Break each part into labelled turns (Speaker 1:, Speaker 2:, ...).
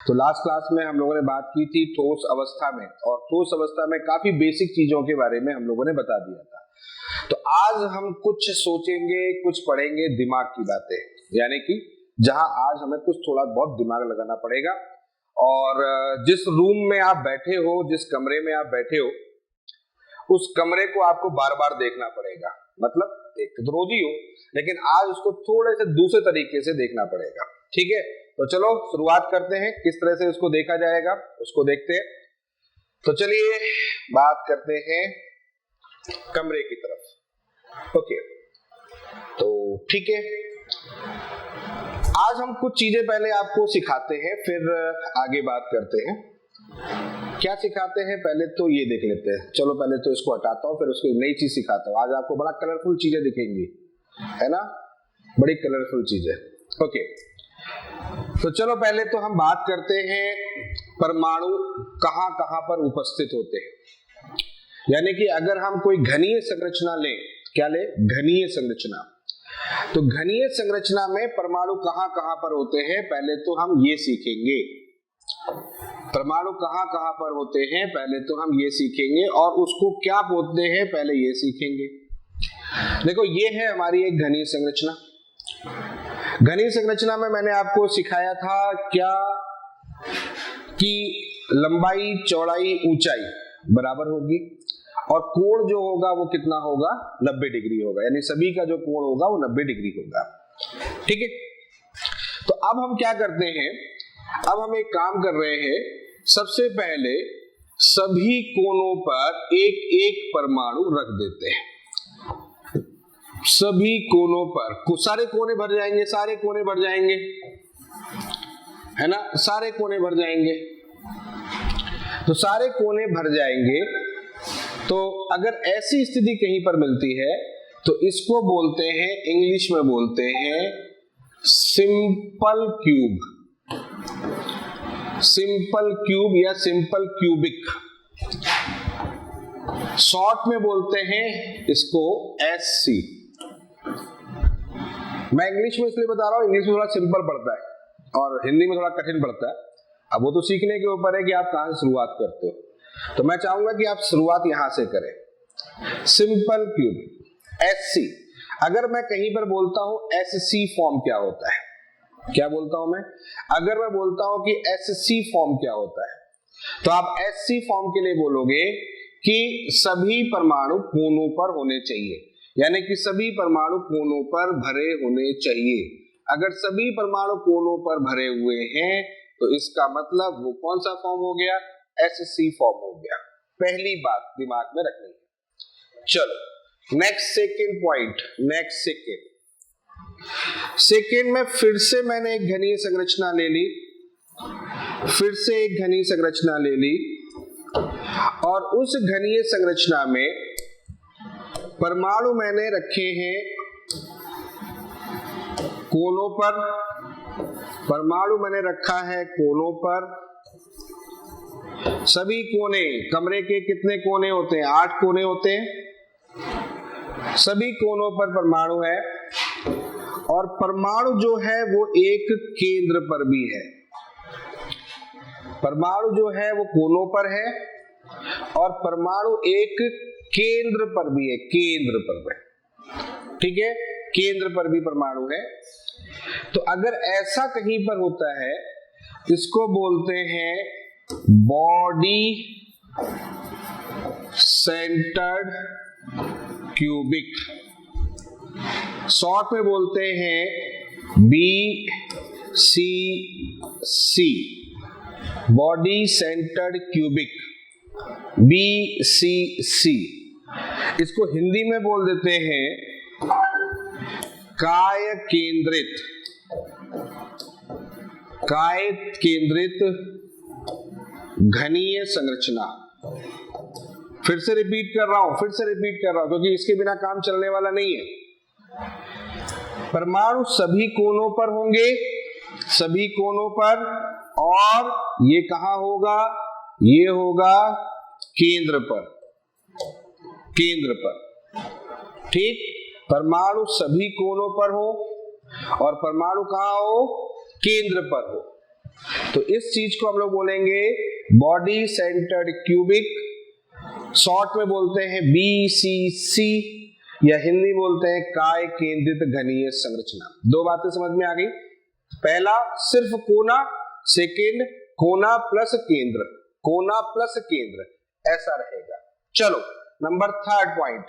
Speaker 1: तो last class में हम लोगों ने बात की थी ठोस अवस्था में, और ठोस अवस्था में काफी बेसिक चीजों के बारे में हम लोगों ने बता दिया था। तो आज हम कुछ सोचेंगे, कुछ पढ़ेंगे दिमाग की बातें, यानी कि जहां आज हमें कुछ थोड़ा बहुत दिमाग लगाना पड़ेगा। और जिस रूम में आप बैठे हो, जिस कमरे में आप बैठे हो, उस कमरे को आपको बार बार देखना पड़ेगा। मतलब देखते तो रोज ही हो, लेकिन आज उसको थोड़े से दूसरे तरीके से देखना पड़ेगा। ठीक है, तो चलो शुरुआत करते हैं, किस तरह से उसको देखा जाएगा उसको देखते हैं। तो चलिए बात करते हैं कमरे की तरफ। ओके, तो ठीक है, आज हम कुछ चीजें पहले आपको सिखाते हैं, फिर आगे बात करते हैं। क्या सिखाते हैं पहले तो ये देख लेते हैं। चलो पहले तो इसको हटाता हूं, फिर उसको नई चीज सिखाता हूं। आज आपको बड़ा कलरफुल चीजें दिखेंगी, है ना, बड़ी कलरफुल चीजें। ओके, तो चलो पहले तो हम बात करते हैं परमाणु कहां कहां पर उपस्थित होते हैं। यानी कि अगर हम कोई घनीय संरचना लें, क्या ले, घनीय संरचना, तो घनीय संरचना में परमाणु कहां कहां पर होते हैं पहले तो हम ये सीखेंगे। परमाणु कहां कहां पर होते हैं पहले तो हम ये सीखेंगे, और उसको क्या बोलते हैं पहले ये सीखेंगे। देखो ये है हमारी एक घनीय संरचना। घनीय संरचना में मैंने आपको सिखाया था क्या, कि लंबाई, चौड़ाई, ऊंचाई बराबर होगी, और कोण जो होगा वो कितना होगा, 90 डिग्री होगा। यानी सभी का जो कोण होगा वो 90 डिग्री होगा। ठीक है, तो अब हम क्या करते हैं, अब हम एक काम कर रहे हैं। सबसे पहले सभी कोनों पर एक एक परमाणु रख देते हैं। सभी कोनों पर सारे कोने भर जाएंगे, सारे कोने भर जाएंगे, है ना, सारे कोने भर जाएंगे। तो सारे कोने भर जाएंगे, तो अगर ऐसी स्थिति कहीं पर मिलती है तो इसको बोलते हैं, इंग्लिश में बोलते हैं सिंपल क्यूब। सिंपल क्यूब या सिंपल क्यूबिक, शॉर्ट में बोलते हैं इसको SC। मैं इंग्लिश में इसलिए बता रहा हूं, इंग्लिश में थोड़ा सिंपल पड़ता है और हिंदी में थोड़ा कठिन पड़ता है। अब वो तो सीखने के ऊपर है कि आप कहां से शुरुआत करते हो। तो मैं चाहूंगा कि आप शुरुआत यहां से करें, सिंपल क्यूबिक SC। अगर मैं कहीं पर बोलता हूं SC फॉर्म क्या होता है, क्या बोलता हूं मैं, अगर मैं बोलता हूं कि SC फॉर्म क्या होता है, तो आप SC फॉर्म के लिए बोलोगे कि सभी परमाणु कोनों पर होने चाहिए, यानी कि सभी परमाणु कोनों पर भरे होने चाहिए। अगर सभी परमाणु कोनों पर भरे हुए हैं तो इसका मतलब वो कौन सा फॉर्म हो गया, SC फॉर्म हो गया। पहली बात दिमाग में रखनी है। चलो next second point, next second में फिर से मैंने एक घनीय संरचना ले ली, फिर से एक घनीय संरचना ले ली, और उस घनीय संरचना में परमाणु मैंने रखे हैं कोनों पर। परमाणु मैंने रखा है कोनों पर। सभी कोने, कमरे के कितने कोने होते हैं, 8 कोने होते हैं। सभी कोनों पर परमाणु है, और परमाणु जो है वो एक केंद्र पर भी है। परमाणु जो है वो कोनों पर है, और परमाणु एक केंद्र पर भी है, केंद्र पर भी। ठीक है, केंद्र पर भी परमाणु है। तो अगर ऐसा कहीं पर होता है, इसको बोलते हैं बॉडी सेंटर्ड क्यूबिक, शॉर्ट में बोलते हैं BCC, body centred cubic, BCC। इसको हिंदी में बोल देते हैं काय केंद्रित, काय केंद्रित घनीय संरचना। फिर से रिपीट कर रहा हूं, क्योंकि इसके बिना काम चलने वाला नहीं है। परमाणु सभी कोनों पर होंगे, सभी कोनों पर, और ये कहां होगा, ये होगा केंद्र पर, केंद्र पर। ठीक, परमाणु सभी कोनों पर हो और परमाणु कहां हो, केंद्र पर हो। तो इस चीज को हम लोग बोलेंगे बॉडी सेंटर्ड क्यूबिक, शॉर्ट में बोलते हैं BCC, या हिंदी बोलते हैं काय केंद्रित घनीय संरचना। दो बातें समझ में आ गई। पहला सिर्फ कोना, सेकेंड कोना प्लस केंद्र, कोना प्लस केंद्र, ऐसा रहेगा। चलो number third point,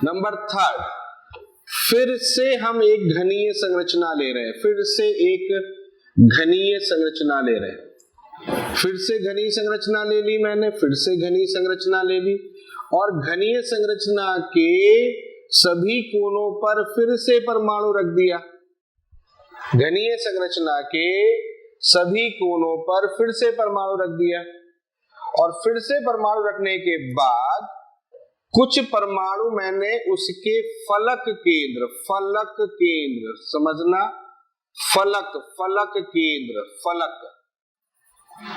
Speaker 1: number third, फिर से हम एक घनीय संरचना ले रहे हैं, फिर से एक घनीय संरचना ले रहे हैं। फिर से घनीय संरचना ले ली मैंने, फिर से घनीय संरचना ले ली, और घनीय संरचना के सभी कोनों पर फिर से परमाणु रख दिया। घनीय संरचना के सभी कोनों पर फिर से परमाणु रख दिया, और फिर से परमाणु रखने के बाद कुछ परमाणु मैंने उसके फलक केंद्र, फलक केंद्र समझना, फलक, फलक केंद्र, फलक।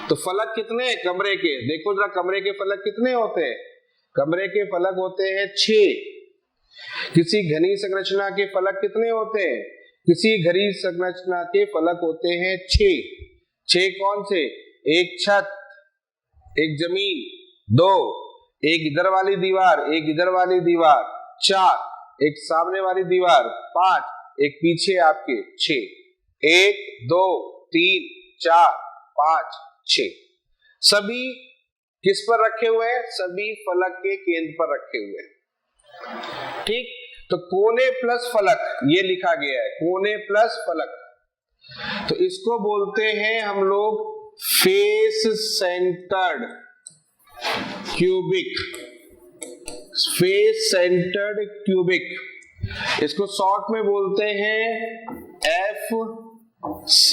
Speaker 1: तो फलक कितने हैं कमरे के? देखो जरा कमरे के फलक कितने होते हैं? कमरे के फलक होते हैं 6। किसी घनीय संरचना के फलक कितने होते हैं? किसी घनीय संरचना के फलक होते हैं 6। 6 कौन से? एक छत, एक जमीन, 2, एक इधर वाली दीवार, एक इधर वाली दीवार, 4, एक सामने वाली दीवार, 5, एक पीछे आपके, 6। 1 2 3 4 5 6, सभी किस पर रखे हुए हैं? सभी फलक के केंद्र पर रखे हुए हैं। ठीक, तो कोने प्लस फलक ये लिखा गया है, कोने प्लस फलक। तो इसको बोलते हैं हम लोग face centred cubic, face centred cubic. इसको शॉर्ट में बोलते हैं FCC,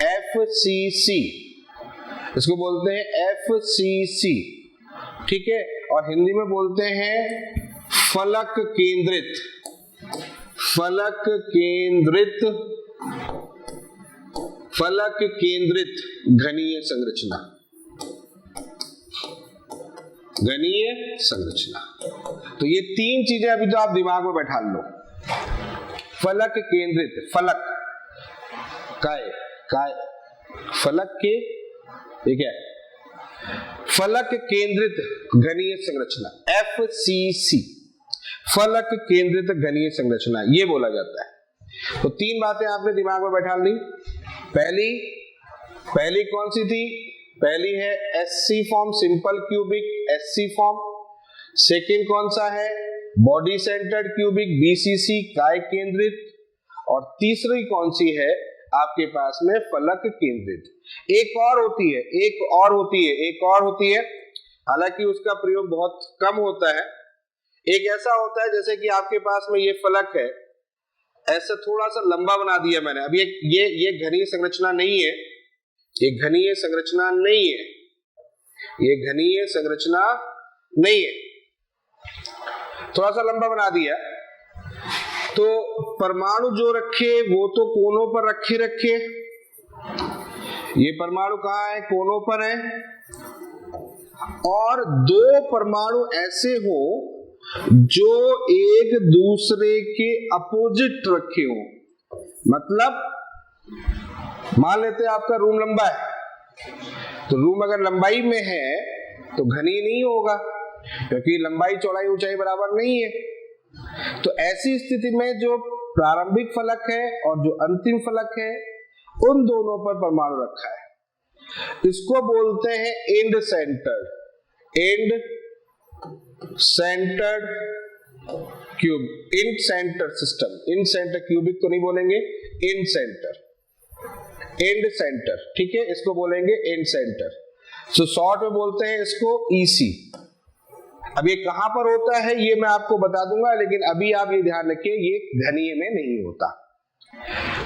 Speaker 1: FCC, इसको बोलते हैं FCC। ठीक है, और हिंदी में बोलते हैं फलक केंद्रित, फलक केंद्रित, फलक केंद्रित घनीय संरचना, घनीय संरचना। तो ये 3 चीजें अभी तो आप दिमाग में बैठा लो। फलक केंद्रित, फलक काय, काय फलक के, ठीक है, फलक केंद्रित घनीय संरचना FCC, फलक केंद्रित घनीय संरचना ये बोला जाता है। तो 3 बातें आपने दिमाग में बैठा ली। पहली कौन सी थी? पहली है SC form, simple cubic, SC form. Second कौन सा है? बॉडी सेंटर्ड क्यूबिक, BCC, काय केंद्रित। और तीसरी कौन सी है आपके पास में? फलक केंद्रित। एक और होती है, एक और होती है, एक और होती है, हालांकि उसका प्रयोग बहुत कम होता है। एक ऐसा होता है जैसे कि आपके पास में ये फलक है, ऐसा थोड़ा सा लंबा बना दिया मैंने। अब ये घनीय संरचना नहीं है, ये घनीय संरचना नहीं है, ये घनीय संरचना नहीं है, थोड़ा सा लंबा बना दिया। तो परमाणु जो रखे वो तो कोनों पर रखे, ये परमाणु कहां है? कोनों पर है। और 2 परमाणु ऐसे हो जो एक दूसरे के अपोजिट रखे हो। मतलब मान लेते हैं आपका रूम लंबा है, तो रूम अगर लंबाई में है तो घनीय नहीं होगा, क्योंकि लंबाई चौड़ाई ऊंचाई बराबर नहीं है। तो ऐसी स्थिति में जो प्रारंभिक फलक है और जो अंतिम फलक है, उन दोनों पर परमाणु रखा है। इसको बोलते हैं and centred, and centred cube, in centre system. In centre cubic तो नहीं बोलेंगे, इन सेंटर, एंड सेंटर। ठीक है, इसको बोलेंगे एंड सेंटर। सो शॉर्ट में बोलते हैं इसको EC। अब ये कहां पर होता है ये मैं आपको बता दूंगा, लेकिन अभी आप ये ध्यान रखिए ये घनीय में नहीं होता।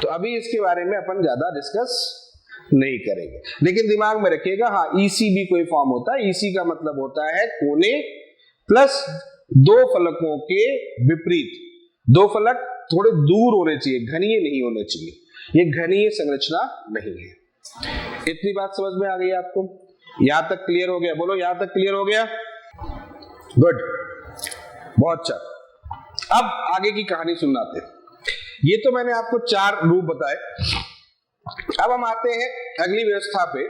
Speaker 1: तो अभी इसके बारे में अपन ज्यादा डिस्कस नहीं करेंगे, लेकिन दिमाग में रखिएगा हाँ EC भी कोई फॉर्म होता है। EC का मतलब होता है कोने प्लस 2 फलकों के विपरीत। 2 फलक थोड़े दूर होने चाहिए, घनीय नहीं होने चाहिए। ये घनीय संरचना नहीं है। इतनी बात समझ में आ गई आपको? यहां तक क्लियर हो गया? बोलो यहां तक क्लियर हो गया? गुड, बहुत अच्छा। अब आगे की कहानी सुनाते हैं। ये तो मैंने आपको 4 रूप बताए। अब हम आते हैं अगली व्यवस्था पे।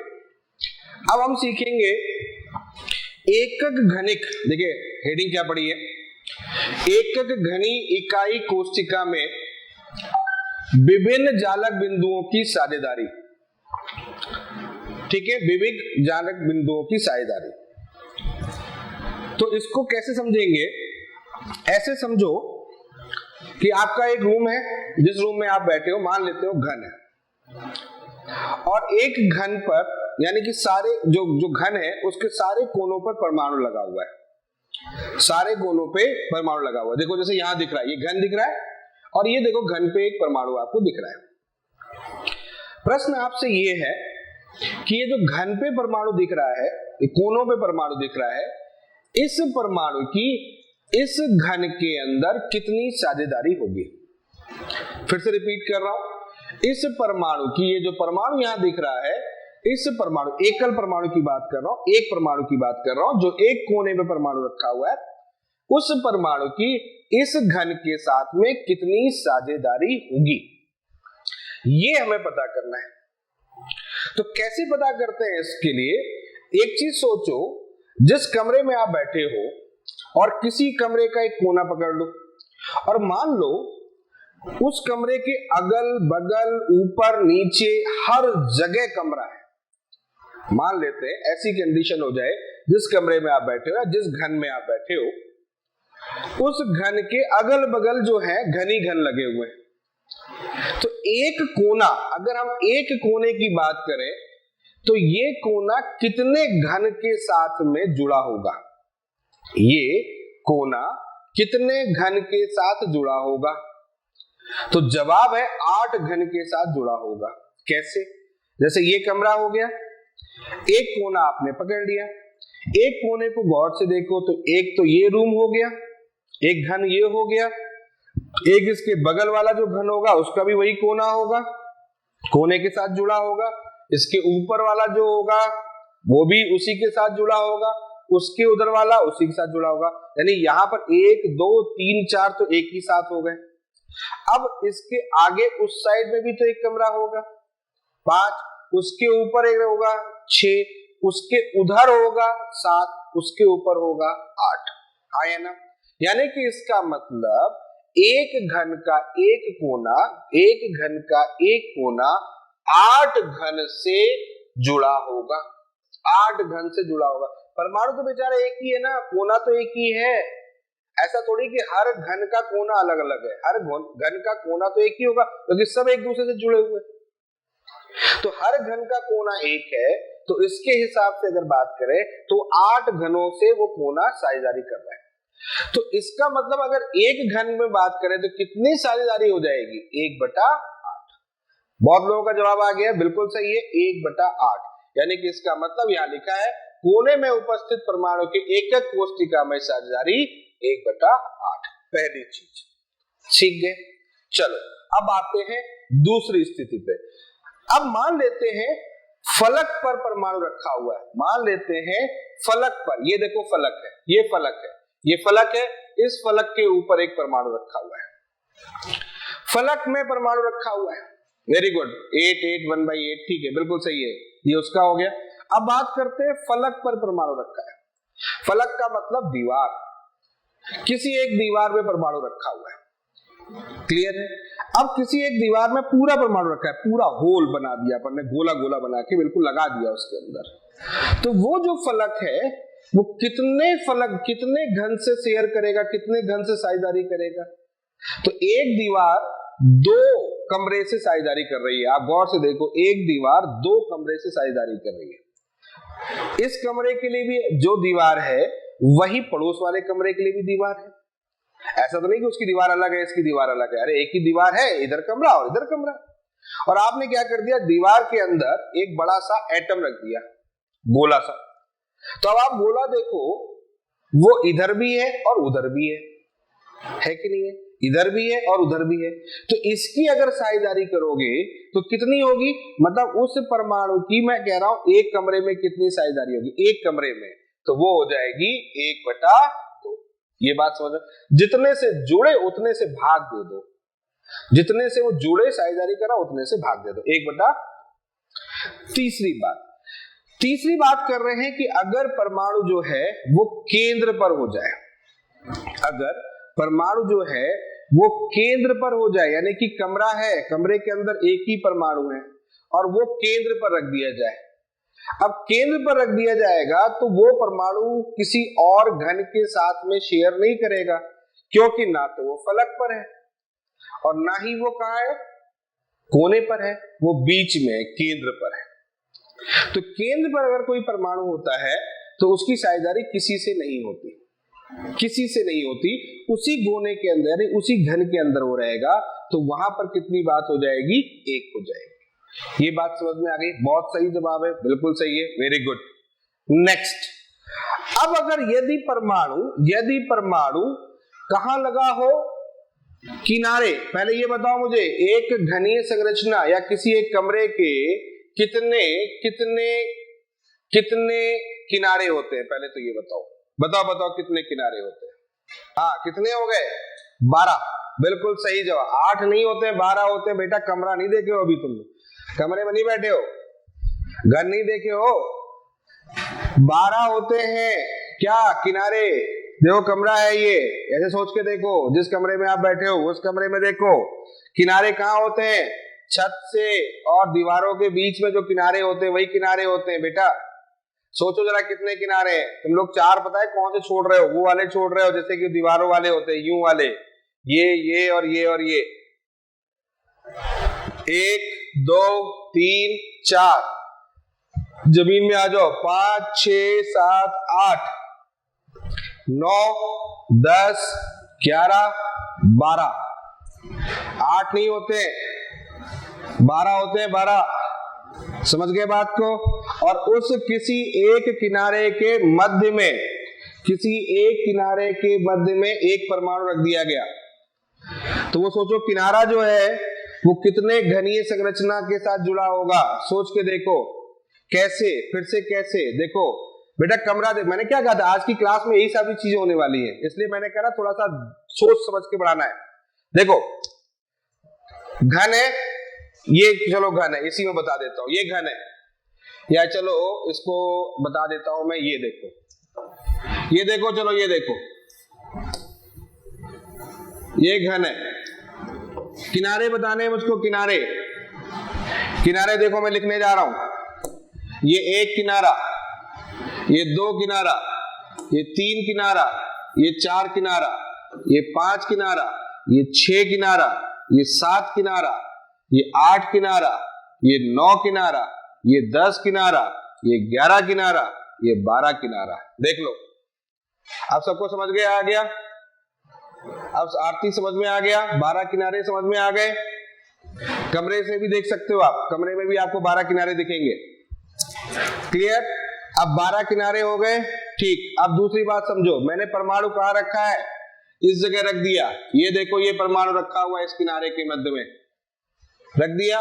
Speaker 1: अब हम सीखेंगे एकक घनिक। देखिए हेडिंग क्या पड़ी है, एकक घनी इकाई कोशिका में विभिन्न जालक बिंदुओं की साझेदारी। ठीक है, विभिन्न जालक बिंदुओं की साझेदारी। तो इसको कैसे समझेंगे, ऐसे समझो कि आपका एक रूम है, जिस रूम में आप बैठे हो, मान लेते हो घन है, और एक घन पर यानी कि सारे जो घन है उसके सारे कोनों पर परमाणु लगा हुआ है, सारे कोनों पे परमाणु लगा हुआ है। देखो जैसे यहां दिख रहा है, ये घन दिख रहा है, और ये देखो घन पे एक परमाणु आपको दिख रहा है। प्रश्न आपसे ये है कि ये जो घन पे परमाणु दिख रहा है, ये कोनों पे परमाणु दिख रहा है, इस परमाणु की इस घन के अंदर कितनी साझेदारी होगी। फिर से रिपीट कर रहा हूं, इस परमाणु की, ये जो परमाणु यहां दिख रहा है, इस परमाणु, एकल परमाणु की बात कर रहा हूं, एक परमाणु की बात कर रहा हूं, जो एक कोने पे परमाणु रखा हुआ है, उस परमाणु की इस घन के साथ में कितनी साझेदारी होगी, ये हमें पता करना है। तो कैसे पता करते हैं इसके लिए, एक चीज सोचो, जिस कमरे में आप बैठे हो और किसी कमरे का एक कोना पकड़ लो, और मान लो उस कमरे के अगल बगल ऊपर नीचे हर जगह कमरा है। मान लेते हैं ऐसी कंडीशन हो जाए, जिस कमरे में आप बैठे हो या जिस घन में आप बैठे हो, उस घन के अगल बगल जो है घनी घन लगे हुए हैं। तो एक कोना, अगर हम एक कोने की बात करें तो ये कोना कितने घन के साथ में जुड़ा होगा, ये कोना कितने घन के साथ जुड़ा होगा। तो जवाब है 8 घन के साथ जुड़ा होगा। कैसे, जैसे ये कमरा हो गया, एक कोना आपने पकड़ लिया, एक कोने को गौर से देखो तो एक तो ये रूम हो गया, एक घन ये हो गया, एक इसके बगल वाला जो घन होगा उसका भी वही कोना होगा, कोने के साथ जुड़ा होगा, इसके ऊपर वाला जो होगा वो भी उसी के साथ जुड़ा होगा, उसके उधर वाला उसी के साथ जुड़ा होगा। यानी यहां पर 1 2 3 4 तो एक ही साथ हो गए। अब इसके आगे उस साइड में भी तो एक कमरा होगा, 5, उसके ऊपर एक होगा 6, उसके उधर होगा 7, उसके ऊपर होगा 8। हाँ या ना? यानी कि इसका मतलब एक घन का एक कोना, एक घन का एक कोना 8 घन से जुड़ा होगा, 8 घन से जुड़ा होगा। परमाणु तो बेचारा एक ही है ना, कोना तो एक ही है। ऐसा थोड़ी कि हर घन का कोना अलग अलग है, हर घन का कोना तो एक ही होगा, क्योंकि सब एक दूसरे से जुड़े हुए। तो हर घन का कोना एक है, तो इसके हिसाब से अगर बात करें तो 8 घनों से वो कोना साझेदारी कर रहा है। तो इसका मतलब अगर एक घन में बात करें तो कितनी साझेदारी हो जाएगी, 1/8। बहुत लोगों का जवाब आ गया, बिल्कुल सही है, 1/8। यानी कि इसका मतलब यहां लिखा है कोने में उपस्थित परमाणु के एकक कोशिका में साझेदारी 1/8। पहली चीज सीख गए। चलो अब आते हैं दूसरी स्थिति पे। अब मान लेते हैं फलक पर परमाणु रखा हुआ है, मान लेते हैं फलक पर, ये देखो फलक है, ये फलक है, ये फलक है, इस फलक के ऊपर एक परमाणु रखा हुआ है, फलक में परमाणु रखा हुआ है। वेरी गुड, 8 8 1/8, ठीक है, बिल्कुल सही है, ये उसका हो गया। अब बात करते हैं फलक पर परमाणु रखा है। फलक का मतलब दीवार, किसी एक दीवार में परमाणु रखा हुआ है, क्लियर है। अब किसी एक दीवार में पूरा परमाणु रखा है, पूरा होल बना दिया अपन ने, गोला गोला बना के बिल्कुल लगा दिया उसके अंदर। तो वो जो फलक है वो कितने घन से शेयर करेगा, कितने घन से साझेदारी करेगा। तो एक दीवार 2 कमरे से साझेदारी कर रही है, आप गौर से देखो, एक दीवार 2 कमरे से साझेदारी कर रही है। इस कमरे के लिए भी जो दीवार है वही पड़ोस वाले कमरे के लिए भी दीवार है। ऐसा तो नहीं कि उसकी दीवार अलग है इसकी दीवार अलग है, अरे एक ही दीवार है, इधर कमरा और इधर कमरा। और आपने क्या कर दिया, दीवार के अंदर एक बड़ा सा एटम रख दिया, गोला सा। तो अब आप गोला देखो, वो इधर भी है और उधर भी है कि नहीं है, इधर भी है और उधर भी है। तो इसकी अगर साझेदारी करोगे तो कितनी होगी, मतलब उस परमाणु की मैं कह रहा हूं एक कमरे में कितनी साझेदारी होगी, एक कमरे में, तो वो हो जाएगी 1/2। ये बात समझ, जितने से जुड़े उतने से भाग दे दो, जितने से वो जुड़े साझेदारी करा उतने से भाग दे दो, 1/। तीसरी बात कर रहे हैं कि अगर परमाणु जो है वो केंद्र पर हो जाए, अगर परमाणु जो है वो केंद्र पर हो जाए, यानी कि कमरा है, कमरे के अंदर एक ही परमाणु है और वो केंद्र पर रख दिया जाए। अब केंद्र पर रख दिया जाएगा तो वो परमाणु किसी और घन के साथ में शेयर नहीं करेगा, क्योंकि ना तो वो फलक पर है और ना ही वो कहां है, कोने पर है, वो बीच में केंद्र पर है। तो केंद्र पर अगर कोई परमाणु होता है तो उसकी साझेदारी किसी से नहीं होती, किसी से नहीं होती, उसी कोने के अंदर यानी उसी घन के अंदर वो रहेगा, तो वहां पर कितनी बात हो जाएगी, 1 हो जाएगी। ये बात समझ में आ गई? बहुत सही जवाब है, बिल्कुल सही है, वेरी गुड। नेक्स्ट, अब अगर यदि परमाणु कहां लगा हो, किनारे, पहले ये बताओ मुझे, एक घनीय संरचना या किसी एक कमरे के कितने कितने कितने किनारे होते हैं, पहले तो ये बताओ कितने किनारे होते हैं? हाँ, कितने हो गए? 12, बिल्कुल सही जवाब। 8 नहीं होते हैं, 12 होते हैं बेटा। कमरा नहीं देखे हो अभी, तुम कमरे में नहीं बैठे हो, घर नहीं देखे हो, 12 होते हैं क्या किनारे? देखो कमरा है ये, ऐसे सोच के देखो, जिस कमरे में आप बैठे हो उस कमरे में देखो किनारे कहाँ होते हैं, छत से और दीवारों के बीच में जो किनारे होते हैं वही किनारे होते हैं बेटा। सोचो जरा कितने किनारे हैं। तुम लोग 4 पता है कौन से छोड़ रहे हो, वो वाले छोड़ रहे हो जैसे कि दीवारों वाले होते हैं, यूं वाले, ये और ये और ये, 1 2 3 4, जमीन में आ जाओ, 5 6 7 8 9 10 11 12, 8 नहीं होते, 12 होते हैं, 12। समझ गए बात को? और उस किसी एक किनारे के मध्य में, किसी एक किनारे के मध्य में एक परमाणु रख दिया गया, तो वो सोचो किनारा जो है वो कितने घनीय संरचना के साथ जुड़ा होगा, सोच के देखो। कैसे? फिर से कैसे? देखो बेटा कमरा देख, मैंने क्या कहा था, आज की क्लास में यही सारी चीजें होने वाली है, इसलिए मैंने कहा थोड़ा सा सोच समझ के बढ़ाना है। देखो घन है ये, चलो घन है, इसी में बता देता हूं, ये घन है, या चलो इसको बता देता हूं मैं, ये देखो, चलो ये देखो, ये घन है। किनारे बताने हैं मुझको, किनारे देखो मैं लिखने जा रहा हूं, ये 1 किनारा, ये 2 किनारा, ये 3 किनारा, ये 4 किनारा, ये 5 किनारा, ये 6 किनारा, ये 7 किनारा, ये 8 किनारा, ये 9 किनारा, ये 10 किनारा, ये 11 किनारा, ये 12 किनारा। देख लो, अब सबको समझ गया, आ गया? अब आरती समझ में आ गया, 12 किनारे समझ में आ गए। कमरे से भी देख सकते हो आप, कमरे में भी आपको 12 किनारे दिखेंगे। क्लियर? अब 12 किनारे हो गए, ठीक। अब दूसरी बात समझो, मैंने परमाणु कहां रखा है, इस जगह रख दिया। ये देखो ये परमाणु रखा हुआ है इस किनारे के मध्य में, रख दिया।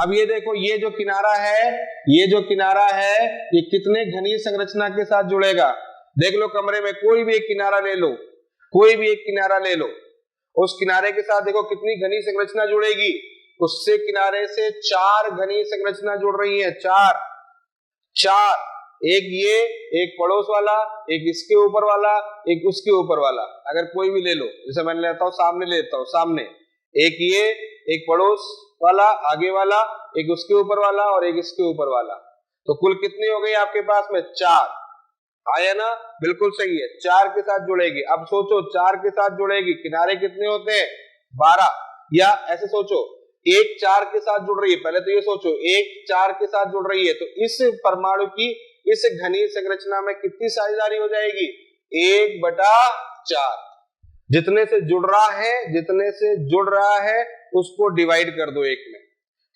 Speaker 1: अब ये देखो ये जो किनारा है, ये कितने घनीय संरचना के साथ जुड़ेगा? देख लो कमरे में कोई भी एक किनारा ले लो, उस किनारे के साथ देखो कितनी घनी संरचना जुड़ेगी। उससे किनारे से 4 घनी संरचना जुड़ रही है, 4, एक ये, एक पड़ोस वाला, एक इसके ऊपर वाला, एक उसके ऊपर वाला। अगर कोई भी ले लो, जैसे मैं लेता हूं सामने, एक ये, एक पड़ोस वाला, आगे वाला, एक उसके ऊपर वाला और एक इसके ऊपर वाला, तो कुल कितनी हो गई आपके पास में? 4। आया ना? बिल्कुल सही है, 4 के साथ जुड़ेगी। अब सोचो 4 के साथ जुड़ेगी, किनारे कितने होते हैं? 12। या ऐसे सोचो, 1 4 के साथ जुड़ रही है, पहले तो ये सोचो 1 4 के साथ जुड़ रही है, तो इस परमाणु की इस घनीय संरचना में कितनी साझेदारी हो जाएगी? 1/4। जितने से जुड़ रहा है उसको डिवाइड कर दो 1 में,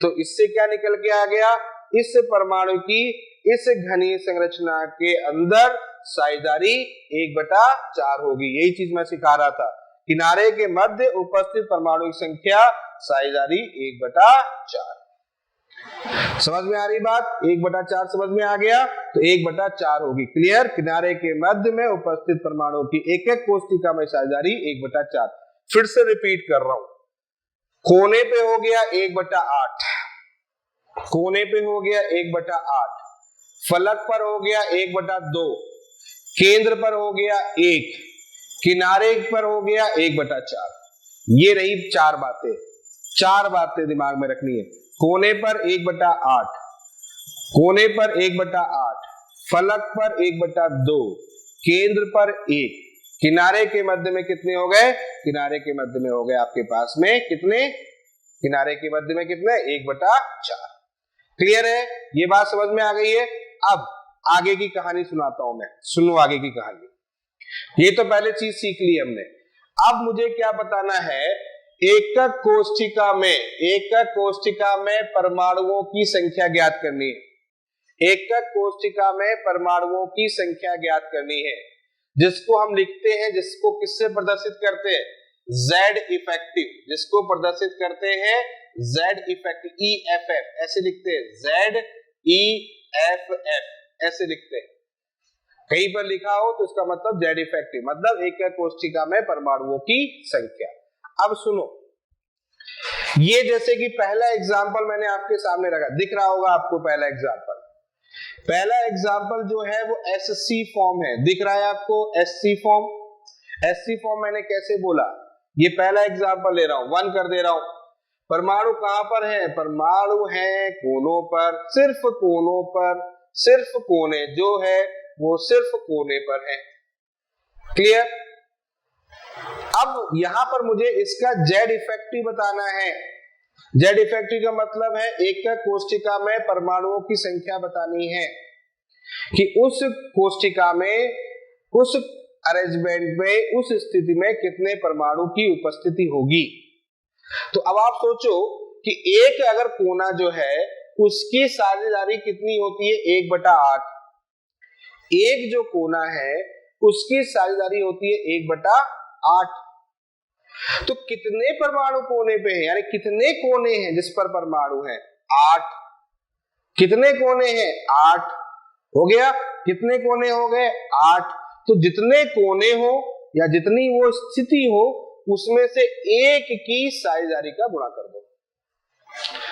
Speaker 1: तो इससे क्या निकल के आ गया? इस परमाणु की इस घनीय संरचना के अंदर साझेदारी 1/4 होगी। यही चीज मैं सिखा रहा था, किनारे के मध्य उपस्थित परमाणु की संख्या साझेदारी 1/4। समझ में आ रही बात? 1/4 समझ में आ गया, तो 1/4 होगी। क्लियर? किनारे के मध्य में उपस्थित परमाणु की एक कोष्ठिका में साझेदारी 1/4। फिर से रिपीट कर रहा हूं, कोने पे हो गया 1/8, कोने पे हो गया 1/8, फलक पर हो गया 1/2, केंद्र पर हो गया 1, किनारे पर हो गया 1/4। ये रही चार बातें, चार बातें दिमाग में रखनी है। कोने पर 1/8, कोने पर 1/8, फलक पर 1/2, केंद्र पर 1, किनारे के मध्य में कितने हो गए? किनारे के मध्य में हो गए आपके पास में कितने? किनारे के मध्य में कितने? 1/4। क्लियर है? ये बात समझ में आ गई है? अब आगे की कहानी सुनाता हूं मैं, सुनो आगे की कहानी। ये तो पहले चीज सीख ली हमने। अब मुझे क्या बताना है? एकक कोष्ठिका में परमाणुओं की संख्या ज्ञात करनी है। एकक कोष्ठिका में परमाणुओं की संख्या ज्ञात करनी है, जिसको हम लिखते हैं, जिसको किससे प्रदर्शित करते हैं? Z इफेक्टिव, जिसको प्रदर्शित करते हैं Z इफेक्टिव, EFF ऐसे लिखते हैं, ZEFF ऐसे लिखते हैं। कहीं पर लिखा हो तो इसका मतलब Z इफेक्टिव, मतलब एकक कोष्ठिका में परमाणुओं की संख्या। अब सुनो, ये जैसे कि पहला एग्जाम्पल मैंने आपके सामने रखा, दिख रहा होगा आपको पहला एग्जाम्पल। पहला एग्जाम्पल जो है वो SC फॉर्म है, दिख रहा है आपको SC फॉर्म। SC फॉर्म मैंने कैसे बोला? ये पहला एग्जाम्पल ले रहा हूं, 1 कर दे रहा हूं। परमाणु कहां पर है? परमाणु है कोनों पर, सिर्फ कोनों पर, सिर्फ कोने जो है वो सिर्फ कोने पर है। क्लियर? अब यहां पर मुझे इसका Z इफेक्टिव बताना है। Z इफेक्टिव का मतलब है एकक कोष्ठिका में परमाणुओं की संख्या बतानी है कि उस कोष्ठिका में, उस अरेंजमेंट में, उस स्थिति में कितने परमाणु की उपस्थिति होगी। तो अब आप सोचो कि एक अगर कोना जो है उसकी साझेदारी कितनी होती है? 1/8। एक जो कोना है उसकी साझेदारी होती है 1/8। तो कितने परमाणु कोने पे हैं, यानी कितने कोने हैं जिस पर परमाणु है? 8। कितने कोने हैं? 8 हो गया। कितने कोने हो गए? 8। तो जितने कोने हो या जितनी वो स्थिति हो उसमें से एक की साझेदारी का गुणा कर दो।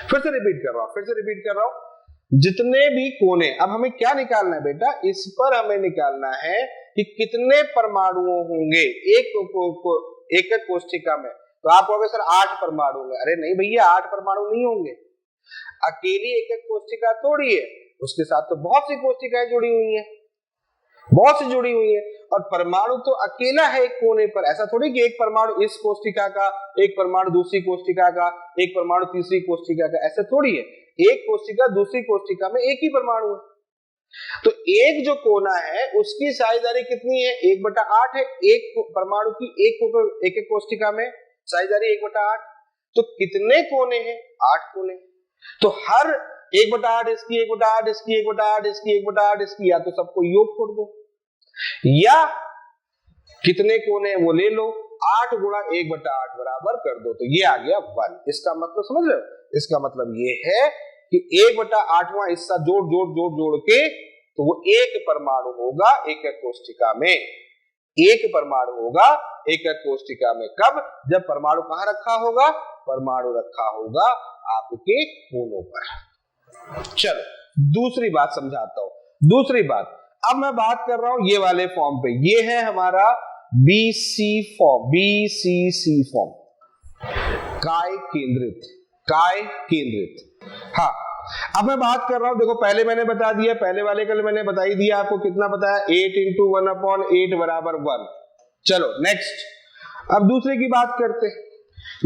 Speaker 1: फिर से रिपीट कर रहा हूं, जितने भी कोने। अब हमें क्या निकालना है बेटा? इस पर हमें निकालना है कि कितने परमाणु होंगे एकक कोष्ठिका में। तो आप कहोगे सर 8 परमाणु होंगे। अरे नहीं भैया, 8 परमाणु नहीं होंगे। अकेली एकक कोष्ठिका थोड़ी है, उसके साथ तो बहुत सी कोष्ठिकाएं जुड़ी हुई हैं, बहुत सी जुड़ी हुई है। और परमाणु तो अकेला है एक कोने पर। ऐसा थोड़ी कि एक परमाणु इस कोष्ठिका का, एक परमाणु दूसरी कोष्ठिका का, एक परमाणु तीसरी कोष्ठिका का, ऐसा थोड़ी है। एक कोष्ठिका दूसरी कोष्ठिका में एक ही परमाणु है। तो एक जो कोना है उसकी साझेदारी कितनी है? 1/8 है। एक परमाणु की एक कोष्ठिका में साझेदारी 1/8। तो कितने कोने हैं? 8 कोने। तो हर 1/8 इसकी, 1/8 इसकी, 1/8 इसकी, 1/8 इसकी, या तो सबको योग कर दो, या कितने कोने वो ले लो, 8 गुणा 1/8 बराबर कर दो, तो ये आ गया 1। इसका मतलब समझ रहे हो? इसका मतलब ये है कि 1/8वां हिस्सा जोड़ जोड़ जोड़ जोड़ के तो वो एक परमाणु होगा एकक कोष्ठिका में। एक परमाणु होगा एकक कोष्ठिका में। कब? जब परमाणु कहां रखा होगा? परमाणु रखा होगा आपके कोनों पर। चलो दूसरी बात समझाता हूं। दूसरी बात, अब मैं बात कर रहा हूं ये वाले फॉर्म पे। ये है हमारा BC फॉर्म, BCC फॉर्म, काय केंद्रित। हाँ, अब मैं बात कर रहा हूं, देखो पहले मैंने बता दिया, पहले वाले कल मैंने बता ही दिया आपको, कितना बताया? 8 × 1/8 बराबर 1। चलो नेक्स्ट, अब दूसरे की बात करते हैं।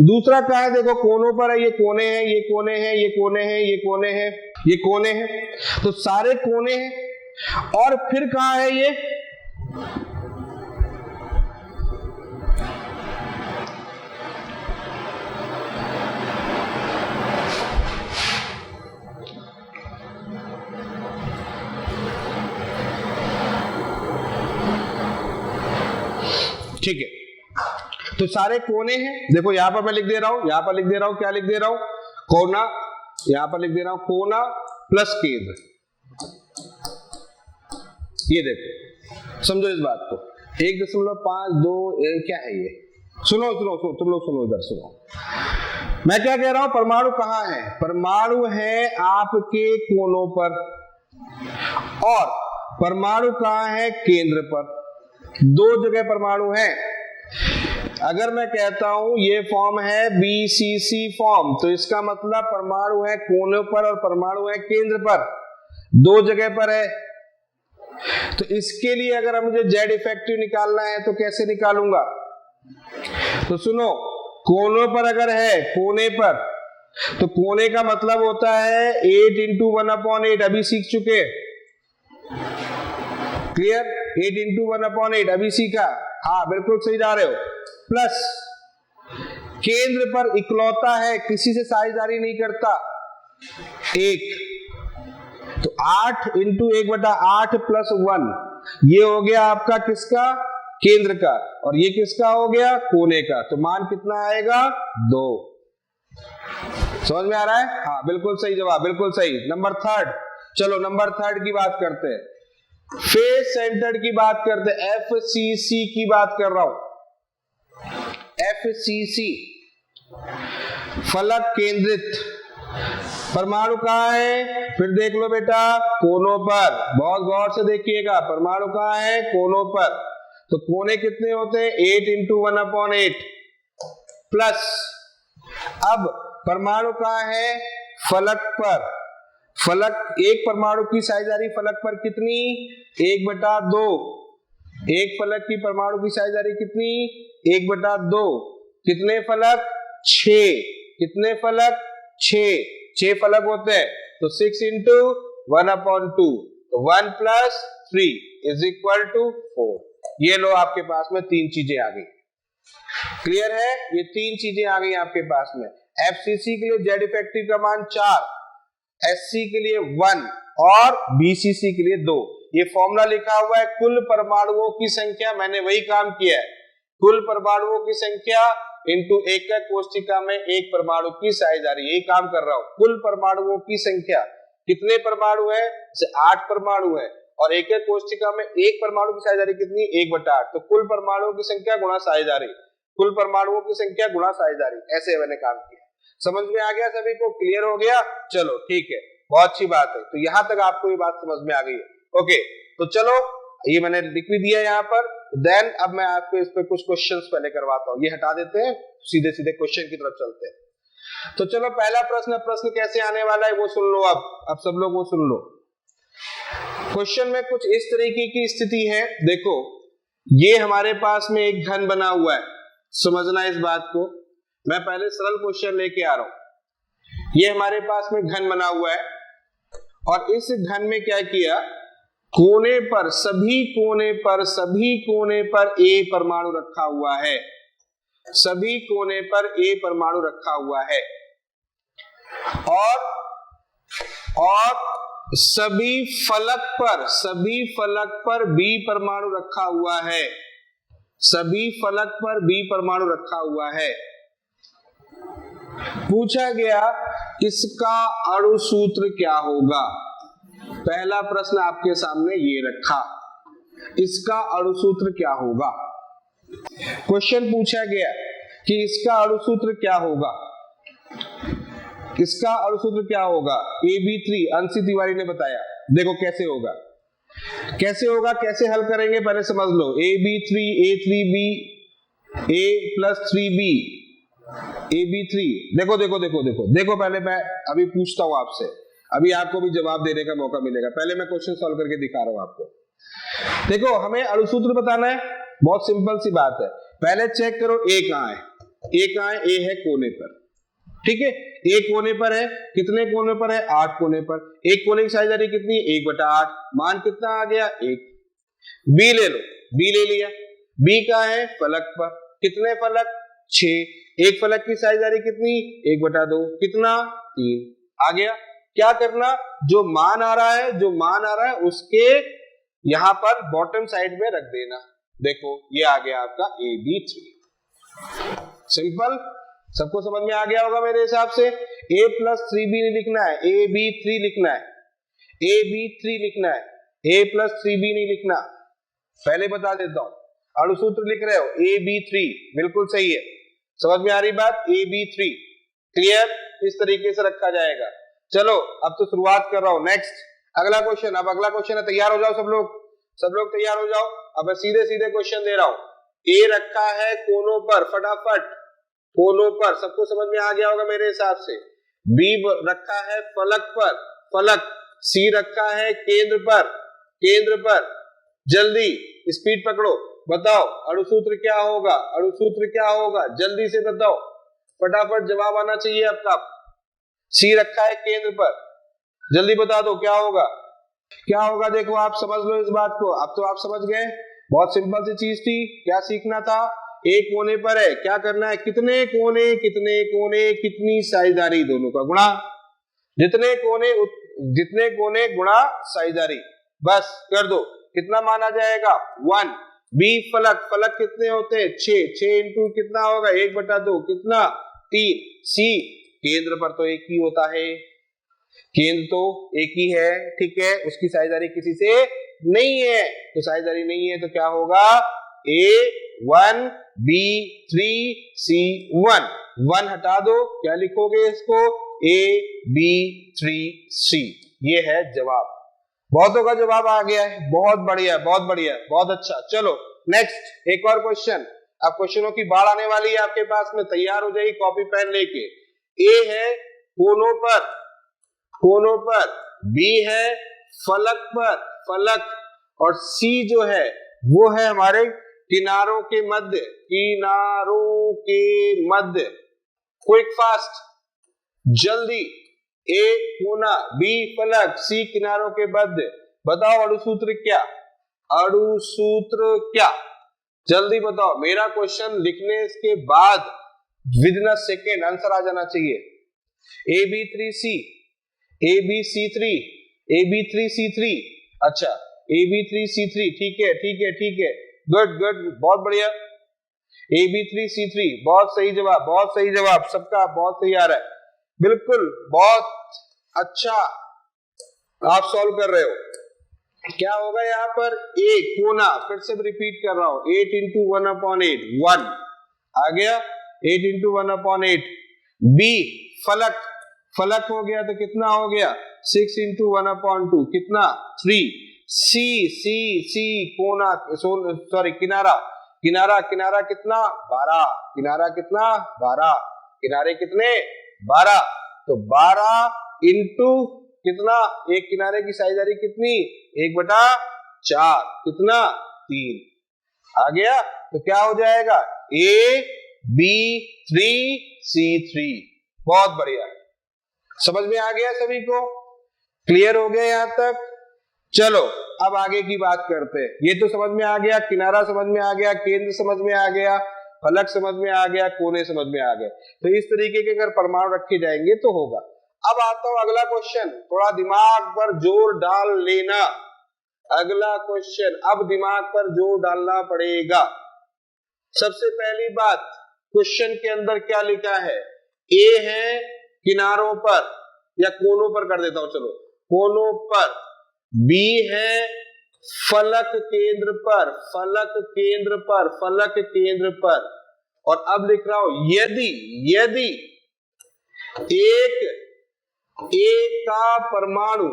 Speaker 1: दूसरा क्या है? देखो कोनों पर है, ये कोने हैं, ये कोने हैं, ये कोने हैं, ये कोने हैं, ये कोने हैं, तो सारे कोने हैं। और फिर कहां है ये? ठीक है, तो सारे कोने हैं। देखो यहां पर मैं लिख दे रहा हूं, यहां पर लिख दे रहा हूं, क्या लिख दे रहा हूं? कोना। यहां पर लिख दे रहा हूं कोना प्लस केंद्र। ये देखो, समझो इस बात को। 1.52 क्या है ये? सुनो तुम लोग सुनो, इधर सुनो। मैं क्या कह रहा हूं, परमाणु कहां है, परमाणु है आपके कोनों पर, और परमाणु कहां है, केंद्र पर। दो जगह परमाणु है। अगर मैं कहता हूं ये फॉर्म है BCC फॉर्म, तो इसका मतलब परमाणु है कोनों पर और परमाणु है केंद्र पर, दो जगह पर है। तो इसके लिए अगर मुझे Z इफेक्टिव निकालना है तो कैसे निकालूंगा, तो सुनो, कोनों पर अगर है, कोने पर, तो कोने का मतलब होता है 8 इंटू 1/8, अभी सीख चुके, क्लियर, 8 इंटू 1/8 अभी सीखा, हाँ बिल्कुल सही जा रहे हो। प्लस केंद्र पर इकलौता है, किसी से साझेदारी नहीं करता, 1, तो 8 इंटू 1/8 प्लस 1, ये हो गया आपका किसका, केंद्र का, और ये किसका हो गया, कोने का। तो मान कितना आएगा, 2। समझ में आ रहा है, हाँ बिल्कुल सही जवाब, बिल्कुल सही। नंबर 3, चलो नंबर 3 की बात करते हैं, फेस सेंटर्ड की बात करते हैं, FCC की बात कर रहा हूं, FCC, फलक केंद्रित। परमाणु कहां है, फिर देख लो बेटा, कोनों पर, बहुत गौर से देखिएगा, परमाणु कहां है, कोनों पर। तो कोने कितने होते हैं, 8 इंटू 1/8 प्लस, अब परमाणु कहां है, फलक पर, फलक, एक परमाणु की साझेदारी फलक पर कितनी, 1/2, एक फलक की परमाणु की साझेदारी कितनी, 1/2, कितने फलक, 6, कितने फलक, 6 फलक होते हैं, तो 6 इंटू 1/2, तो 1 प्लस 3 इज इक्वल टू 4। ये लो आपके पास में 3 चीजें आ गई, क्लियर है, ये 3 चीजें आ गई आपके पास में। FCC के लिए Z इफेक्टिव का मान 4, SC के लिए 1 और BCC के लिए 2। ये फॉर्मूला लिखा हुआ है, कुल परमाणुओं की संख्या, मैंने वही काम किया है, कुल परमाणुओं की संख्या इंटू एकक कोष्ठिका में एक परमाणु की साझेदारी, यही काम कर रहा हूं। कुल परमाणुओं की संख्या, कितने परमाणु है, जैसे 8 परमाणु है, और एकक कोष्ठिका में एक परमाणु की साझेदारी कितनी, 1/8, तो कुल परमाणुओं की संख्या गुणा साझेदारी, कुल परमाणुओं की संख्या गुणा साझेदारी, ऐसे मैंने काम किया। समझ में आ गया सभी को, क्लियर हो गया, चलो ठीक है, बहुत अच्छी बात है। तो यहां तक आपको ये बात समझ में आ गई है, ओके। तो चलो, ये मैंने लिख भी दिया यहाँ पर। देन अब मैं आपको इस पे कुछ क्वेश्चंस पहले करवाता हूँ, ये हटा देते हैं, सीधे सीधे क्वेश्चन की तरफ चलते हैं। तो चलो पहला प्रश्न कैसे आने वाला है वो सुन लो, अब सब लोग वो सुन लो। क्वेश्चन में कुछ इस तरीके की स्थिति है, देखो ये हमारे पास में एक घन बना हुआ है, समझना इस बात को, मैं पहले सरल क्वेश्चन लेके आ रहा हूं। ये हमारे पास में घन बना हुआ है, और इस घन में क्या किया, कोने पर, सभी कोने पर A परमाणु रखा हुआ है, सभी कोने पर A परमाणु रखा हुआ है, और सभी फलक पर B परमाणु रखा हुआ है, सभी फलक पर B परमाणु रखा हुआ है। पूछा गया इसका अणु सूत्र क्या होगा, पहला प्रश्न आपके सामने ये रखा, इसका अणु सूत्र क्या होगा। क्वेश्चन पूछा गया कि इसका अणु सूत्र क्या होगा, इसका अणु सूत्र क्या होगा, AB3, अंशी तिवारी ने बताया। देखो कैसे होगा, कैसे हल करेंगे पहले समझ लो। AB3, A3B, A plus 3B, AB3, देखो पहले मैं अभी पूछता हूं आपसे, अभी आपको भी जवाब देने का मौका मिलेगा, पहले मैं क्वेश्चन सॉल्व करके दिखा रहा हूं आपको। देखो हमें अणु सूत्र बताना है, बहुत सिंपल सी बात है। पहले चेक करो A कहां है, A है कोने पर, ठीक है, A कोने पर है, कितने कोने पर है, 8 कोने पर। एक कोने की साझेदारी कितनी, 1/8, मान कितना आ गया, 1। B ले लो, B ले लिया, B कहां है, फलक पर, कितने फलक, 6, एक फलक की साझेदारी कितनी, 1/2, कितना, 3 आ गया। क्या करना, जो मान आ रहा है उसके यहां पर बॉटम साइड में रख देना। देखो ये आ गया आपका AB3, सिंपल, सबको समझ में आ गया होगा मेरे हिसाब से। A प्लस 3B नहीं लिखना है, AB3 लिखना है, AB3 लिखना है, A प्लस 3B नहीं लिखना। पहले बता देता हूं, अणु सूत्र लिख रहे हो AB3, बिल्कुल सही है, समझ में आ रही बात, AB3 क्लियर? इस तरीके से रखा जाएगा। चलो अब तो शुरुआत कर रहा हूं, नेक्स्ट अगला क्वेश्चन। अब अगला क्वेश्चन है, तैयार हो जाओ सब लोग तैयार हो जाओ। अब मैं सीधे सीधे क्वेश्चन दे रहा हूं। ए रखा है कोनों पर, फटाफट कोनों पर, सबको समझ में आ गया होगा मेरे हिसाब से। बी रखा है फलक पर, फलक। सी रखा है केंद्र पर, केंद्र पर। जल्दी स्पीड पकड़ो, बताओ अणुसूत्र क्या होगा, अणुसूत्र क्या होगा, जल्दी से बताओ, फटाफट जवाब आना चाहिए आपका। सी रखा है केंद्र पर, जल्दी बता दो क्या होगा, क्या होगा। देखो आप समझ लो इस बात को, अब तो आप समझ गए। बहुत सिंपल सी चीज थी, क्या सीखना था, एक कोने पर है, क्या करना है, कितने कोने कितनी साझेदारी, दोनों का गुणा, जितने कोने गुणा साझेदारी, बस कर दो, कितना माना जाएगा 1। बी फलक, फलक कितने होते हैं 6 इंटू कितना होगा 1/2, कितना 3। सी केंद्र पर तो एक ही होता है, केंद्र तो एक ही है, ठीक है, उसकी साझेदारी किसी से नहीं है, तो साझेदारी नहीं है तो क्या होगा A1 B3 C1, 1 हटा दो, क्या लिखोगे इसको AB3C। ये है जवाब, बहुतों का जवाब आ गया है, बहुत बढ़िया बहुत बढ़िया बहुत अच्छा। चलो नेक्स्ट एक और क्वेश्चन। अब क्वेश्चनों की बाढ़ आने वाली है आपके पास में, तैयार हो जाइए कॉपी पेन लेके। ए है कोनों पर, कोनों पर, बी है फलक पर, फलक, और सी जो है वो है हमारे किनारों के मध्य, किनारों के मध्य। क्विक फास्ट, जल्दी, ए कोना, बी फलक, सी किनारों के मध्य, बताओ अणुसूत्र क्या, अणुसूत्र क्या, जल्दी बताओ। मेरा क्वेश्चन लिखने के बाद विदिन अ सेकेंड आंसर आ जाना चाहिए। AB3C, AB3C3, AB3C3, अच्छा AB3C3, ठीक है ठीक है ठीक है, गुड गुड बहुत बढ़िया। AB3C3 बहुत सही जवाब, बहुत सही जवाब, सबका बहुत सही आ रहा है, बिल्कुल बहुत अच्छा आप सॉल्व कर रहे हो। क्या होगा यहाँ पर, ए कोना, फिर से रिपीट कर रहा हूं, 8 इंटू 1/8, 1 आ गया, 8 इंटू 1/8। बी फलक, फलक हो गया तो कितना हो गया 6 इंटू 1/2, कितना 3। सी सी सी कोना, सॉरी किनारा, किनारा, किनारा कितना 12, किनारा कितना 12, किनारे कितने 12, तो 12 इंटू कितना, एक किनारे की साझेदारी कितनी 1/4, कितना 3 आ गया, तो क्या हो जाएगा AB3C3। बहुत बढ़िया, समझ में आ गया सभी को, क्लियर हो गया यहां तक। चलो अब आगे की बात करते हैं। ये तो समझ में आ गया, किनारा समझ में आ गया, केंद्र समझ में आ गया, फलक समझ में आ गया, कोने समझ में आ गए। तो इस तरीके के अगर परमाणु रखे जाएंगे तो होगा। अब आता हूं अगला क्वेश्चन, थोड़ा दिमाग पर जोर डाल लेना। अगला क्वेश्चन, अब दिमाग पर जोर डालना पड़ेगा। सबसे पहली बात, क्वेश्चन के अंदर क्या लिखा है, ए है किनारों पर या कोनों पर कर देता हूं, चलो कोनों पर, बी है फलक केंद्र पर, फलक केंद्र पर, फलक केंद्र पर, और अब लिख रहा हूं यदि, यदि एक का परमाणु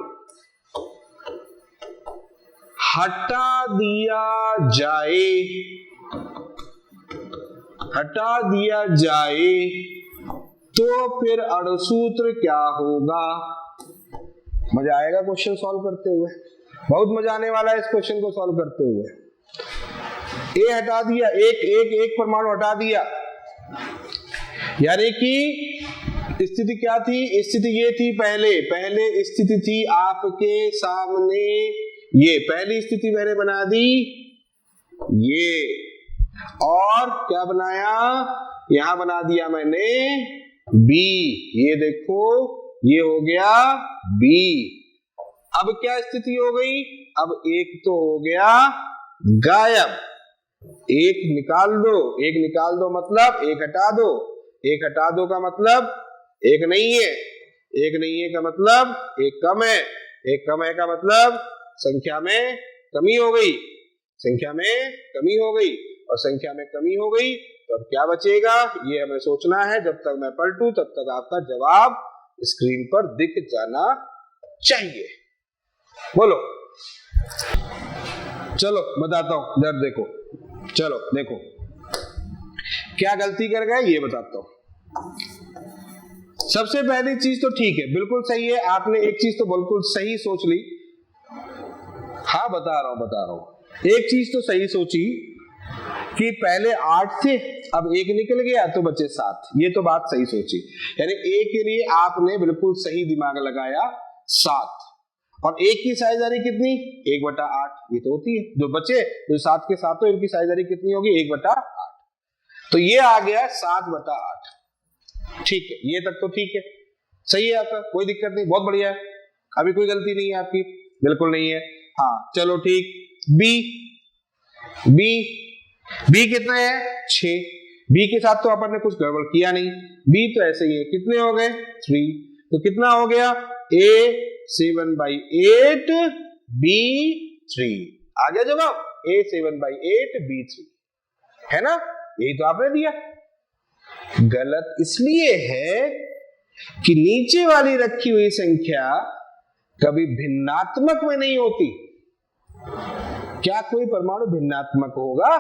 Speaker 1: हटा दिया जाए, हटा दिया जाए तो फिर अणुसूत्र क्या होगा। मजा आएगा क्वेश्चन सॉल्व करते हुए, बहुत मजा आने वाला है इस क्वेश्चन को सॉल्व करते हुए। ए हटा दिया, एक परमाणु हटा दिया, यानी कि स्थिति क्या थी, स्थिति ये थी, पहले स्थिति थी आपके सामने, ये पहली स्थिति मैंने बना दी ये, और क्या बनाया, यहां बना दिया मैंने बी, ये देखो ये हो गया बी। अब क्या स्थिति हो गई, अब एक तो हो गया गायब, एक निकाल दो मतलब एक हटा दो, एक हटा दो का मतलब एक नहीं है, एक नहीं है का मतलब एक कम है, एक कम है का मतलब संख्या में कमी हो गई, संख्या में कमी हो गई, और संख्या में कमी हो गई तो अब क्या बचेगा ये हमें सोचना है। जब तक मैं पलटूं तब तक आपका जवाब स्क्रीन पर दिख जाना चाहिए। बोलो, चलो बताता हूं, जरा देखो, चलो देखो क्या गलती कर गए ये बताता हूं। सबसे पहली चीज तो ठीक है, बिल्कुल सही है, आपने एक चीज तो बिल्कुल सही सोच ली। हाँ बता रहा हूं, एक चीज तो सही सोची कि पहले 8 थे, अब 1 निकल गया तो बचे 7, ये तो बात सही सोची। यानी A के लिए आपने बिल्कुल सही दिमाग लगाया 7, और 1 की साझेदारी कितनी 1/8, ये तो होती है। जो बचे जो 7 के 7 इनकी साझेदारी कितनी होगी 1/8, तो ये आ गया 7/8। ठीक है, ये तक तो ठीक है, सही है आपका, कोई दिक्कत नहीं, बहुत बढ़िया है, अभी कोई गलती नहीं है आपकी, बिल्कुल नहीं है। हाँ चलो ठीक, बी कितना है 6, बी के साथ तो अपन ने कुछ गड़बड़ किया नहीं, बी तो ऐसे ही है, कितने हो गए 3, तो कितना हो गया A 7/8 B 3, आ गया जवाब A 7/8 B 3, है ना, यही तो आपने दिया। गलत इसलिए है कि नीचे वाली रखी हुई संख्या कभी भिन्नात्मक में नहीं होती। क्या कोई परमाणु भिन्नात्मक होगा?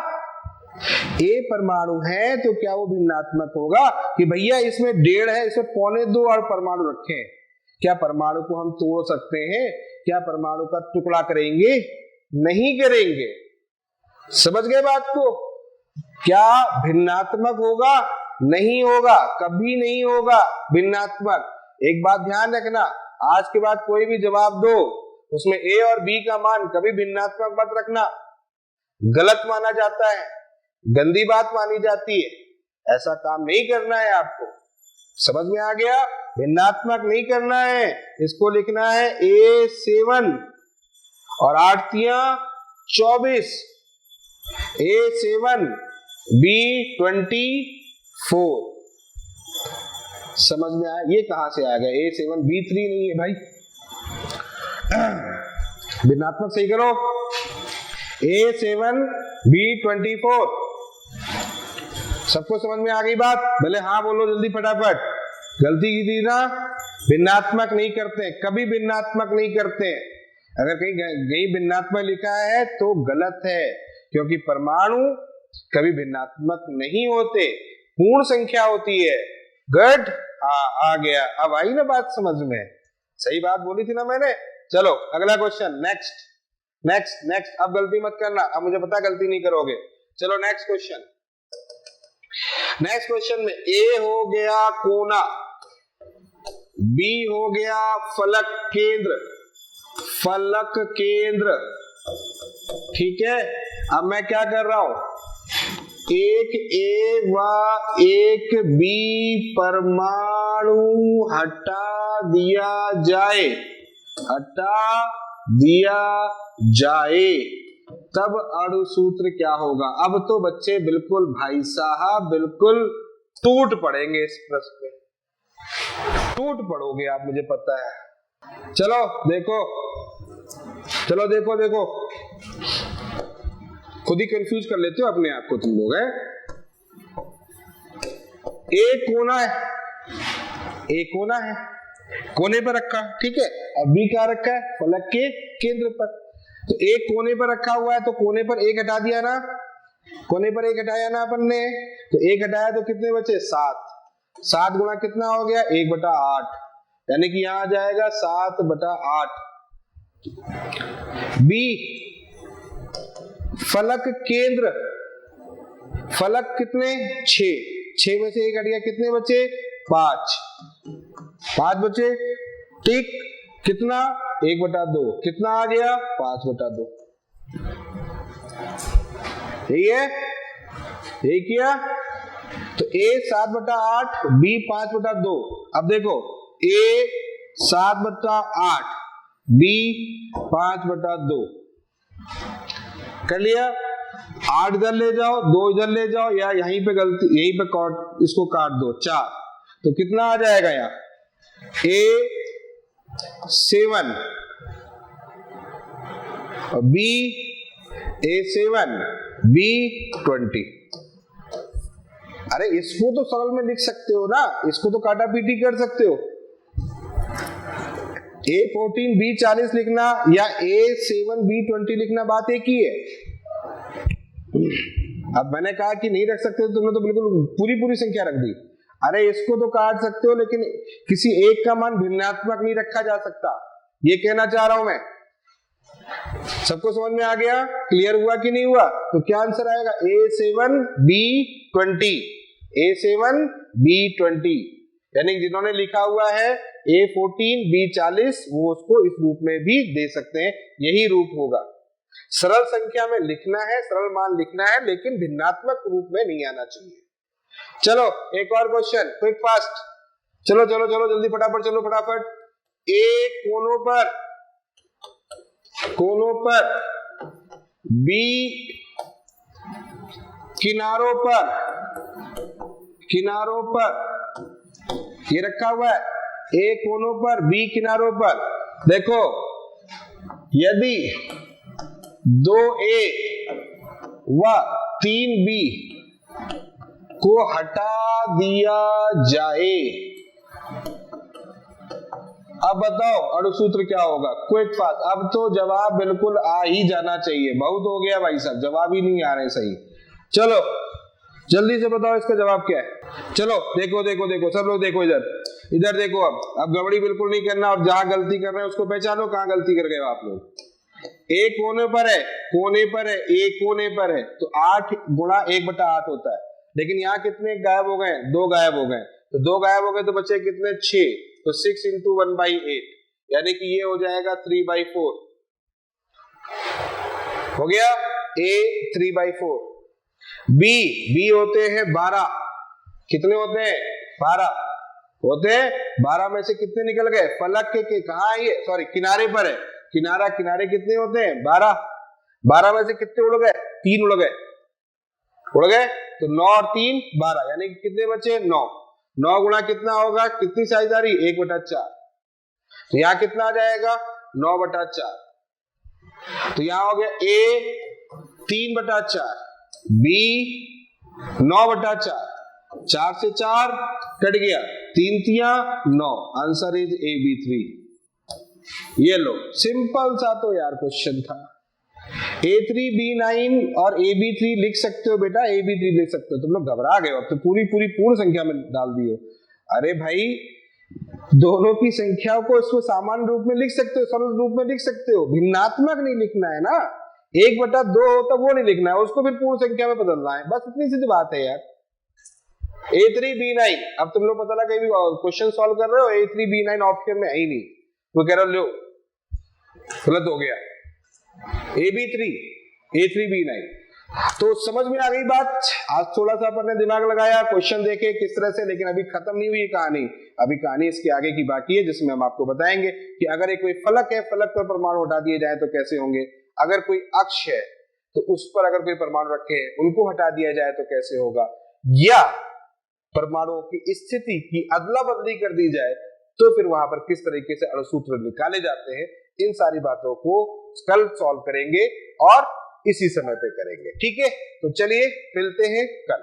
Speaker 1: A परमाणु है तो क्या वो भिन्नात्मक होगा कि भैया इसमें 1.5 है, इसमें 1.25 और परमाणु रखे हैं? क्या परमाणु को हम तोड़ सकते हैं? क्या परमाणु का टुकड़ा करेंगे? नहीं करेंगे। समझ गए बात को? क्या भिन्नात्मक होगा? नहीं होगा, कभी नहीं होगा भिन्नात्मक। एक बात ध्यान रखना, आज के बाद कोई भी जवाब दो उसमें A और B का मान कभी भिन्नात्मक मत रखना, गलत माना जाता है, गंदी बात मानी जाती है, ऐसा काम नहीं करना है आपको। समझ में आ गया? भिन्नात्मक नहीं करना है, इसको लिखना है A7 और 8 × 24, A7 B24। समझ में आया? ये कहां से आ गया? A7 B3 नहीं है भाई, भिन्नात्मक सही करो, A7 B24। सबको समझ में आ गई बात? भले हाँ बोलो जल्दी फटाफट। गलती की थी ना, भिन्नात्मक नहीं करते, कभी भिन्नात्मक नहीं करते। अगर कहीं भिन्नात्मक लिखा है तो गलत है, क्योंकि परमाणु कभी भिन्नात्मक नहीं होते, पूर्ण संख्या होती है। गुड, हाँ आ गया, अब आई ना बात समझ में? सही बात बोली थी ना मैंने। चलो अगला क्वेश्चन, नेक्स्ट। अब गलती मत करना, अब मुझे पता गलती नहीं करोगे। चलो नेक्स्ट क्वेश्चन में A हो गया कोना, B हो गया फलक केंद्र, ठीक है। अब मैं क्या कर रहा हूं, एक A व एक B परमाणु हटा दिया जाए तब अणुसूत्र क्या होगा? अब तो बच्चे बिल्कुल भाई साहब बिल्कुल टूट पड़ेंगे, इस प्रश्न पे टूट पड़ोगे आप, मुझे पता है। चलो देखो, खुद ही कंफ्यूज कर लेते हो अपने आप को तुम लोग, हैं? एक कोना है, कोने पर रखा, ठीक है, और B क्या रखा है? फलक के केंद्र पर। तो एक कोने पर रखा हुआ है तो कोने पर एक हटा दिया ना, कोने पर एक हटाया ना अपन ने, तो एक हटाया तो कितने बचे? 7 गुणा कितना हो गया? 1/8, यानी कि यहां आ जाएगा 7/8। B फलक केंद्र, फलक कितने? 6 में से एक हट गया, कितने बचे? 5 बचे, ठीक, कितना? 1/2, कितना आ गया? 5/2। यही किया, तो A 7/8, B 5/2। अब देखो A 7/8, B 5/2 कर लिया। 8 इधर ले जाओ, 2 इधर ले जाओ, या यहीं पे इसको काट दो, 4, तो कितना आ जाएगा यहाँ? A7 और A7 B20। अरे इसको तो सरल में लिख सकते हो ना, इसको तो काटा पीटी कर सकते हो। A14 B40 लिखना या A7 B20 लिखना बात एक ही है। अब मैंने कहा कि नहीं रख सकते, तुमने तो बिल्कुल पूरी पूरी संख्या रख दी। अरे इसको तो काट सकते हो, लेकिन किसी एक का मान भिन्नात्मक नहीं रखा जा सकता, ये कहना चाह रहा हूं मैं। सबको समझ में आ गया? क्लियर हुआ कि नहीं हुआ? तो क्या आंसर आएगा? A7 B20, A7 B20, यानी जिन्होंने लिखा हुआ है A14 B40 वो उसको इस रूप में भी दे सकते हैं, यही रूप होगा। सरल संख्या में लिखना है, सरल मान लिखना है, लेकिन भिन्नात्मक रूप में नहीं आना चाहिए। चलो एक और क्वेश्चन, क्विक फास्ट, चलो चलो चलो जल्दी फटाफट, चलो फटाफट। ए कोनों पर बी किनारों पर ये रखा हुआ है, ए कोनों पर बी किनारों पर। देखो यदि 2A व 3B को हटा दिया जाए, अब बताओ अणुसूत्र क्या होगा? क्विक फास्ट, अब तो जवाब बिल्कुल आ ही जाना चाहिए, बहुत हो गया भाई साहब, जवाब ही नहीं आ रहे सही। चलो जल्दी से बताओ इसका जवाब क्या है। चलो देखो देखो देखो सब लोग देखो, इधर देखो। अब गड़बड़ी बिल्कुल नहीं करना, और जहां गलती कर रहे हैं उसको पहचानो कहां गलती कर गए आप लोग। ए कोने पर है, ए कोने पर है, तो 8 गुणा 1/8 होता है, लेकिन यहाँ कितने गायब हो गए? 2 गायब हो गए, तो 2 गायब हो गए तो बचे कितने? 6, तो 6 इंटू 1/8, यानी कि ये हो जाएगा 3/4 हो गया। A 3/4, B होते हैं 12, कितने होते हैं? 12 होते हैं, 12 में से कितने निकल गए? फलक के कहा है ये? सॉरी किनारे पर है, किनारे कितने होते हैं? 12, 12 में से कितने उड़ गए? 3 उड़ गए, तो 9 और 3 12, यानी कि कितने बचे? 9। 9 गुणा कितना होगा? कितनी साझेदारी? 1/4, तो यहां कितना आ जाएगा? 9/4, तो यहां हो गया A 3/4, B 9/4, 4 से 4 कट गया, 3 तिया 9, आंसर इज AB3। ये लो, सिंपल सा तो यार क्वेश्चन था। A3 B9 और AB3 लिख सकते हो बेटा, AB3 लिख सकते हो। तुम लोग घबरा गए हो, अब तो पूर्ण संख्या में डाल दियो। अरे भाई दोनों की संख्या को इसको सामान्य रूप में लिख सकते हो, सरल रूप में लिख सकते हो, भिन्नात्मक नहीं लिखना है ना। 1/2 होता वो नहीं लिखना है, उसको भी पूर्ण संख्या में बदलना है, बस इतनी सी बात है यार। A3 B9, अब तुम लोग पता लगा क्वेश्चन सॉल्व कर रहे हो, A3 B9 ऑप्शन में है ही नहीं, तो कह रहे हो गलत हो गया। A3 B9, तो समझ में आ गई बात। आज थोड़ा सा अपन ने दिमाग लगाया, क्वेश्चन देखे किस तरह से, लेकिन अभी खत्म नहीं हुई कहानी, अभी कहानी इसके आगे की बाकी है, जिसमें हम आपको बताएंगे कि अगर एक कोई फलक है, फलक पर परमाणु हटा दिए जाए तो कैसे होंगे, अगर कोई अक्ष है तो उस पर अगर कोई परमाणु रखे हैं उनको हटा दिया जाए तो कैसे होगा, या परमाणुओं की स्थिति की अदला बदली कर दी जाए तो फिर वहां पर किस तरीके से अणुसूत्र निकाले जाते हैं। इन सारी बातों को कल सॉल्व करेंगे और इसी समय पे करेंगे, ठीक है? तो चलिए मिलते हैं कल।